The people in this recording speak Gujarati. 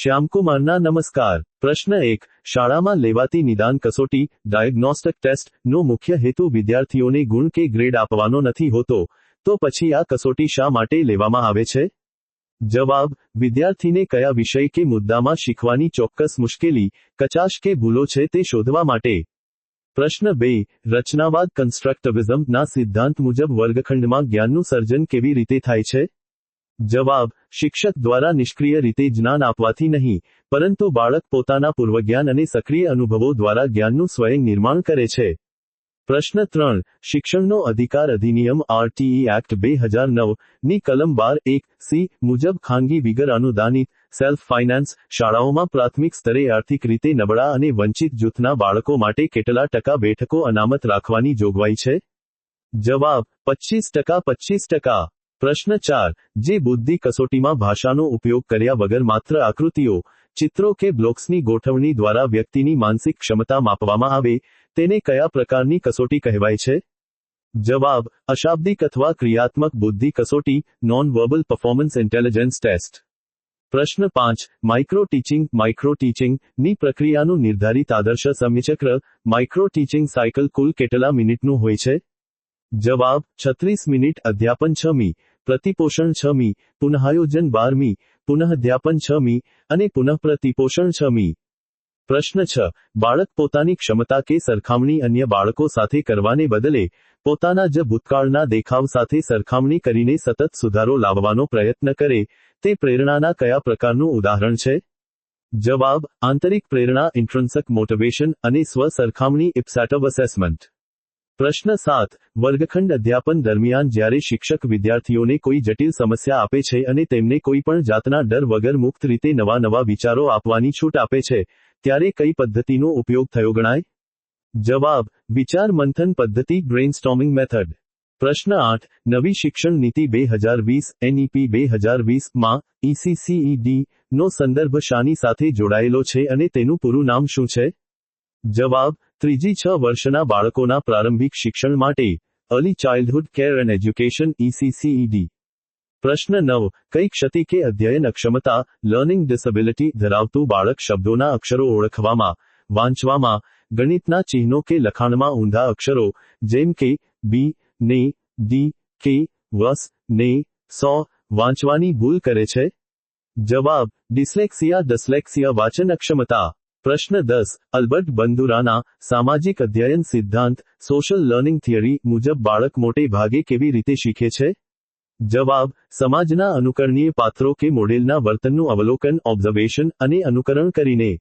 શ્યામકુમારના નમસ્કાર। પ્રશ્ન 1, શાળામાં લેવાતી નિદાન કસોટી ડાયગ્નોસ્ટિક ટેસ્ટ નો મુખ્ય હેતુ વિદ્યાર્થીઓને ગુણ કે ગ્રેડ આપવાનો નથી હોતો, તો પછી આ કસોટી શા માટે લેવામાં આવે છે? જવાબ, વિદ્યાર્થીને કયા વિષય કે મુદ્દામાં શીખવાની ચોક્કસ મુશ્કેલી, કચાશ કે ભૂલો છે તે શોધવા માટે। પ્રશ્ન 2, રચનાવાદ કન્સ્ટ્રક્ટિવિઝમ ના સિદ્ધાંત મુજબ વર્ગખંડમાં જ્ઞાનનું સર્જન કેવી રીતે થાય છે? જવાબ, શિક્ષક દ્વારા નિષ્ક્રિય રીતે જ્ઞાન આપવાથી નહીં, પરંતુ બાળક પોતાના પૂર્વજ્ઞાન અને સક્રિય અનુભવો દ્વારા જ્ઞાનનું સ્વયં નિર્માણ કરે છે। પ્રશ્ન 3, શિક્ષણનો અધિકાર અધિનિયમ આરટીઈ એક્ટ 2009 ની કલમ 12(1) મુજબ ખાનગી વિગર અનુદાનિત સેલ્ફ ફાઇનાન્સ શાળાઓમાં પ્રાથમિક સ્તરે આર્થિક રીતે નબળા અને વંચિત જૂથના બાળકો માટે કેટલા ટકા બેઠકો અનામત રાખવાની જોગવાઈ છે? જવાબ, 25%। 25%। પ્રશ્ન 4, જે બુદ્ધિ કસોટીમાં ભાષાનો ઉપયોગ કર્યા વગર માત્ર આકૃતિઓ, ચિત્રો કે બ્લોક્સની ગોઠવણી દ્વારા વ્યક્તિની માનસિક ક્ષમતા માપવામાં આવે, તેને કયા પ્રકારની કસોટી કહેવાય છે? જવાબ, અશાબ્દિક અથવા ક્રિયાત્મક બુદ્ધિ કસોટી non verbal performance intelligence test. પ્રશ્ન 5, માઇક્રો ટીચિંગ ની પ્રક્રિયાનું નિર્ધારિત આદર્શ સમયચક્ર માઇક્રો ટીચિંગ સાયકલ કુલ કેટલા મિનિટનું હોય છે? જવાબ, 36 મિનિટ। અધ્યાપન 6 મી, પ્રતિપોષણ 6 મી, પુનઃઆયોજન 12 મી, પુનઃઅધ્યાપન 6 મી અને પુનઃપ્રતિપોષણ 6 મી। પ્રશ્ન 6, બાળક પોતાની ક્ષમતા કે સરખામણી અન્ય બાળકો સાથે કરવાને બદલે પોતાના જ ભૂતકાળના દેખાવ સાથે સરખામણી કરીને સતત સુધારો લાવવાનો પ્રયત્ન કરે, તે પ્રેરણાના કયા પ્રકારનું ઉદાહરણ છે? જવાબ, આંતરિક પ્રેરણા ઇન્ટ્રિન્સિક મોટિવેશન અને સ્વ સરખામણી ઇપ્સેટિવ અસેસમેન્ટ। પ્રશ્ન 7, વર્ગખંડ અધ્યાપન દરમિયાન જ્યારે શિક્ષક વિદ્યાર્થીઓને કોઈ જટિલ સમસ્યા આપે છે અને તેમને કોઈ પણ જાતના ડર વગર મુક્ત રીતે નવા વિચારો આપવાની છૂટ આપે છે, ત્યારે કઈ પદ્ધતિનો ઉપયોગ થયો ગણાય? જવાબ, વિચાર મંથન પદ્ધતિ બ્રેઇનસ્ટોર્મિંગ મેથડ। પ્રશ્ન 8, નવી શિક્ષણ નીતિ 2020 એનઈપી 2020 માં ECCED નો સંદર્ભ શાની સાથે જોડાયેલો છે અને તેનું પૂરું નામ શું છે? જવાબ, 3 6 વર્ષના બાળકોના પ્રારંભિક શિક્ષણ માટે early childhood care and education ECCED। પ્રશ્ન 9, કઈ ક્ષતિ કે અધ્યયન અક્ષમતા લર્નિંગ ડિસેબિલિટી ધરાવતું બાળક શબ્દોના અક્ષરો ઓળખવામાં, વાંચવામાં, ગણિતના ચિહ્નો કે લખાણમાં ઊંધા અક્ષરો જેમ કે બી, ને, ડી, કે, વસ, ને, સો વાંચવાની ભૂલ કરે છે? જવાબ, ડિસ્લેક્સિયા વાચન અક્ષમતા। પ્રશ્ન 10, અલ્બર્ટ બંદુરાના સામાજિક અધ્યયન સિદ્ધાંત સોશિયલ લર્નિંગ થિયરી મુજબ બાળક મોટે ભાગે કેવી રીતે શીખે છે? જવાબ, સમાજના અનુકરણીય પાત્રો કે મોડેલના વર્તનનું અવલોકન ઓબ્ઝર્વેશન અને અનુકરણ કરીને।